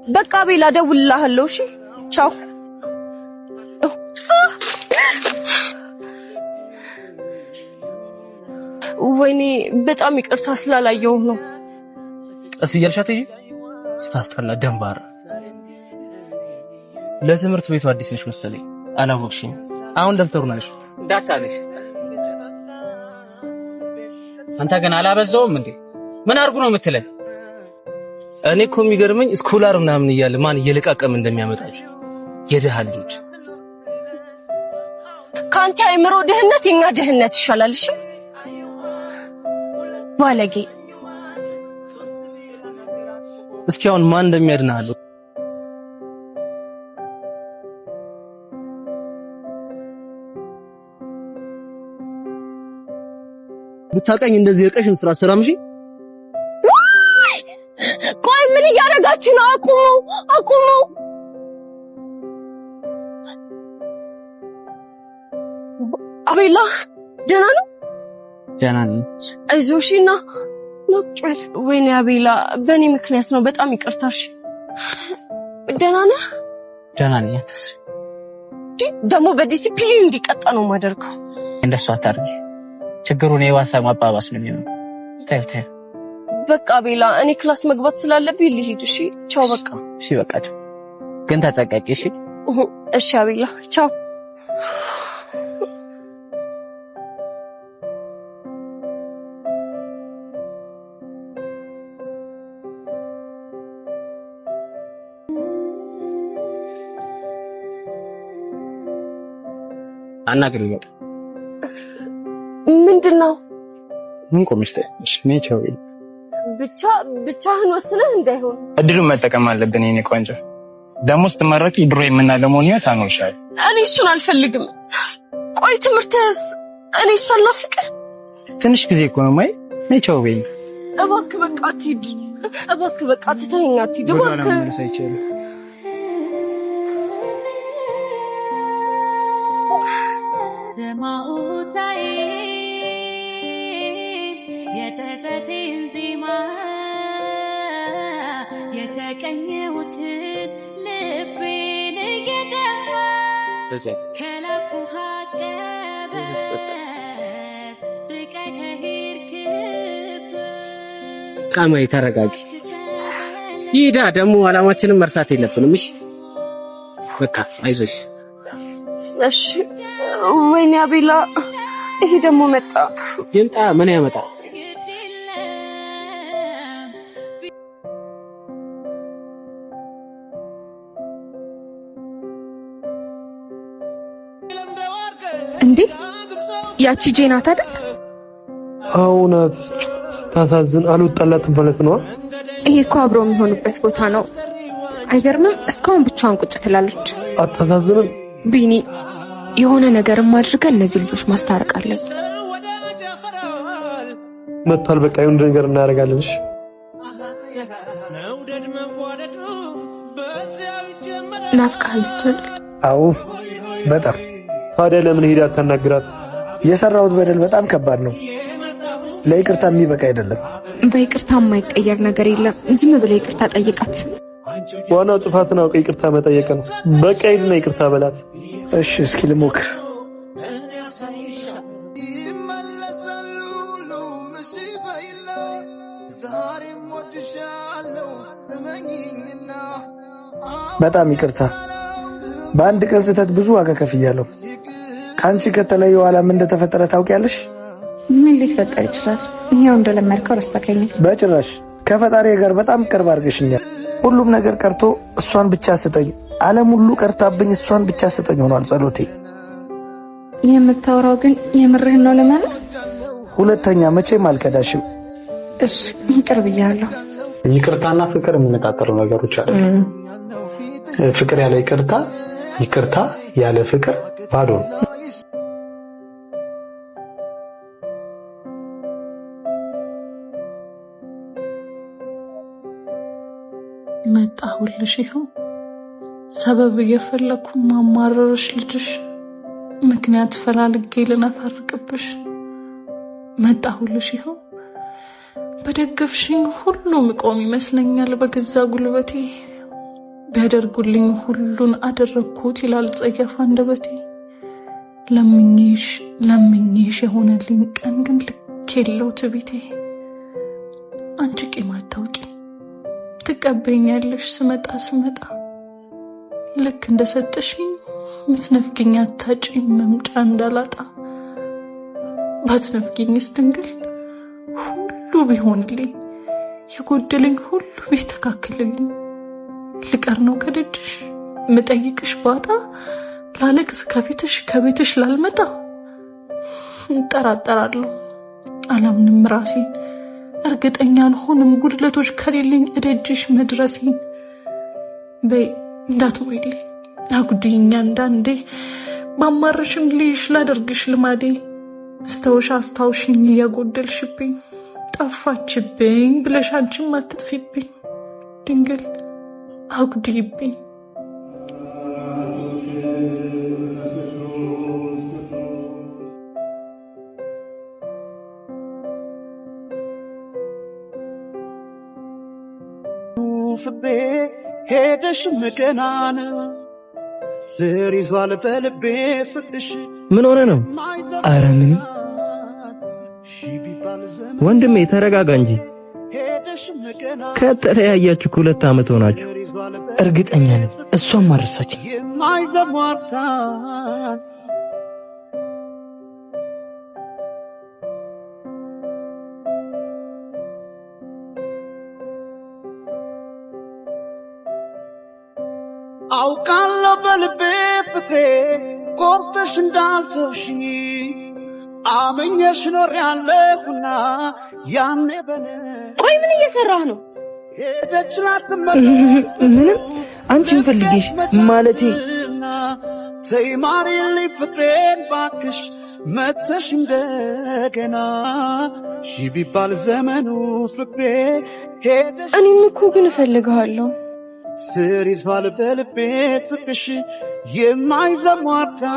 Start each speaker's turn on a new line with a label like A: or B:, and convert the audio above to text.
A: በቃ ቤላ ደውልልሃለሁ እሺ ቻው ወይኔ በጣም ይቅርታ ስላላየው ነው
B: ቀስ እያልሻት እይ ስታስጠላ ደንባር ለትምህርት ቤቱ አዲስ ነሽ መሰለኝ አላወቅሽኝ አሁን ደብተሩ ነሽ እንዳታለሽ አንተ ግን አላበዛውም እንዴ ምን አርጉ ነው የምትለኝ እኔ እኮ የሚገርመኝ ስኮላር ምናምን እያለ ማን እየለቃቀም እንደሚያመጣችሁ የደሃ ልጆች
A: ካንተ አይምሮ ድህነት የኛ ድህነት ይሻላል እሺ ባለጌ
B: እስኪ አሁን ማን እንደሚያድናል ብታቀኝ እንደዚህ እርቀሽን ስራ ሰራምሺ
A: ቆይ ምን እያደረጋችሁ ነው አቁሙ አቤላ ደህና ነው አይዞሽና ነጭል ወይኔ አቤላ በእኔ ምክንያት ነው በጣም ይቅርታሽ ደህና ነህ
B: አታስቢ
A: ደግሞ በዲሲፕሊን እንዲቀጣ ነው ማደርገው
C: እንደሱ አታርጊ ችግሩን የዋሳ ማባባስ ነው የሚሆነው ታይታይ
A: በቃ አቤላ እኔ ክላስ መግባት ስላለብኝ ልሂድ እሺ ቻው በቃ
C: እሺ በቃ ግን ተጠንቀቂ
A: እሺ አቤላ ቻው
B: አናግሪኝ
A: ምንድነው
D: ምን ቆምሽተ እሺ ኔቸው
A: ብቻህን ወስነህ እንዳይሆን
D: እድሉን መጠቀም አለብን የኔ ቆንጆ ደሞ ስትመረቂ ድሮ የምናለመው ነው ታኖርሻል
A: እኔ እሱን አልፈልግም ቆይ ትምህርትስ እኔ ሰላፍቀ
D: ትንሽ ጊዜ እኮ ነው ማይ ኔቸው ወይ
A: እባክህ በቃ አትሂድ እባክህ በቃ ትተኸኝ አትሂድ እባክህ
E: ዘማኡታይ የተተቴን ዜማ የተቀኘሁት ልቤን ገደማ ከላፉ ሀቀበ ርቀህ ከሄድክበት
B: ቃማይ ተረጋጊ ይዳ ደግሞ አላማችንን መርሳት የለብንም እሺ በቃ አይዞሽ
A: እሺ ወይኔ አቤላ ይሄ ደግሞ መጣ
B: ይምጣ ምን ያመጣ
F: እንዴ ያቺ ጄናት አይደል
G: አውናት ታሳዝን አልወጣላትም ማለት ነው
F: ይሄ እኮ አብሮ የሚሆኑበት ቦታ ነው አይገርምም እስካሁን ብቻዋን ቁጭ ትላለች
G: አታሳዝንም
F: ቢኒ የሆነ ነገርም አድርገን እነዚህ ልጆች ማስታረቅ አለብን
G: መጥቷል በቃ የሆነ ነገር እናደርጋለን እሺ
F: ናፍቃለች
H: አው በጣም
G: ታዲያ ለምን ሄዳ አታናግራት
H: የሰራሁት በደል በጣም ከባድ ነው ለይቅርታ የሚበቃ አይደለም
F: በይቅርታ የማይቀየር ነገር የለም ዝም ብለ ይቅርታ ጠይቃት
G: ዋናው ጥፋትን አውቀ ይቅርታ መጠየቅ ነው በቃ ሄድና ይቅርታ በላት
H: እሺ እስኪ ልሞክር በጣም ይቅርታ በአንድ ቀን ስህተት ብዙ ዋጋ ከፍያለሁ ካንቺ ከተለየ ኋላ ምን እንደተፈጠረ ታውቂያለሽ
F: ምን ሊፈጠር ይችላል ይሄው እንደለመድከው ረስተከኝ
H: በጭራሽ ከፈጣሪ ጋር በጣም ቅርብ አድርገሽኛል ሁሉም ነገር ቀርቶ እሷን ብቻ ስጠኝ ዓለም ሁሉ ቀርታብኝ እሷን ብቻ ስጠኝ ሆኗል ጸሎቴ
F: የምታወራው ግን የምርህን ነው ለማለ
H: ሁለተኛ መቼም አልከዳሽም
F: እሺ ይቅር ብያለሁ
D: ይቅርታና ፍቅር የሚነጣጠሩ ነገሮች አሉ ፍቅር ያለ ይቅርታ ይቅርታ ያለ ፍቅር ባዶ ነው
E: መጣሁልሽ ይኸው ሰበብ እየፈለኩ ማማረርሽ ልጅሽ ምክንያት ፈላልጌ ልናፋርቅብሽ መጣሁልሽ ይኸው በደገፍሽኝ ሁሉ ምቆም ይመስለኛል በገዛ ጉልበቴ ቢያደርጉልኝ ሁሉን አደረግኩት ይላል ጸያፍ አንደበቴ። ለምኜሽ የሆነልኝ ቀን ግን ልክ የለው ትቢቴ። አንቺ ቂም አታውቂ ትቀበኛለሽ ስመጣ ልክ እንደሰጠሽኝ ምትነፍጊኝ አታጪ መምጫ እንዳላጣ። ባትነፍጊኝስ ድንግል ሁሉ ቢሆንልኝ የጎደለኝ ሁሉ ቢስተካከልልኝ ልቀር ነው ከደጅሽ ምጠይቅሽ ባጣ ላለቅስ ከቤትሽ ላልመጣ። እጠራጠራለሁ አላምንም ራሴን እርግጠኛ አልሆንም ጉድለቶች ከሌለኝ እደጅሽ መድረሴን። በይ እንዳትሞይልኝ አጉድኝ አንዳንዴ ባማረሽም ልይሽ ላደርግሽ ልማዴ። ስተውሽ አስታውሽኝ እያጎደልሽብኝ ጠፋችብኝ ብለሽ አንቺም አትጥፊብኝ ድንግል አጉድይብኝ።
I: ፍቤ ሄደሽ መገናን ስር ይዟል በልቤ ፍቅርሽ።
J: ምን ሆነ ነው? ኧረ ምን ወንድሜ ተረጋጋ እንጂ። ከተለያያችሁ 2 ዓመት ሆናችሁ።
H: እርግጠኛ ነኝ እሷም አረሳችኝ።
I: አውቃለሁ በልቤ ፍቅሬ ቆርጠሽ እንዳልተውሽ አመኘሽ ኖሬያለሁና ያኔ በነ
A: ቆይ ምን እየሰራህ ነው?
J: ምንም አንቺን ፈልጌሽ ማለቴ።
I: ተይ ማሪልኝ ፍቅሬን ባክሽ መተሽ እንደገና ሺ ቢባል ዘመኑ ፍቅሬ ሄደሽ።
A: እኔም እኮ ግን እፈልግሃለሁ።
I: ስር ይዟል በልቤ ፍቅርሽ የማይዘሟርዳኑ